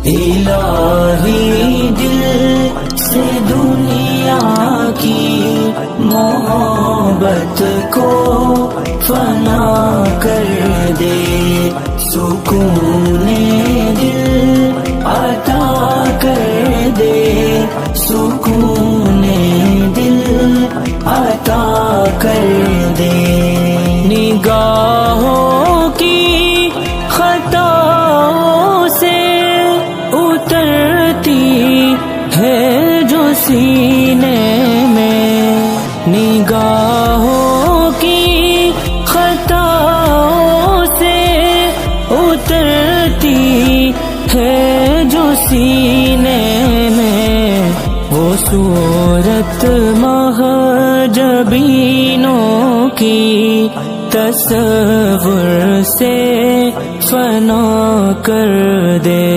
الہی دل سے دنیا کی محبت کو فنا کر دے، سکون دل عطا کر دے، سکون دل عطا کر دے۔ نگاہوں کی خطاؤں سے اترتی ہے جو سینے میں، نگاہوں کی خطاؤں سے اترتی ہے جو سینے میں، وہ صورت محجبینوں کی تصور سے فنا کر دے۔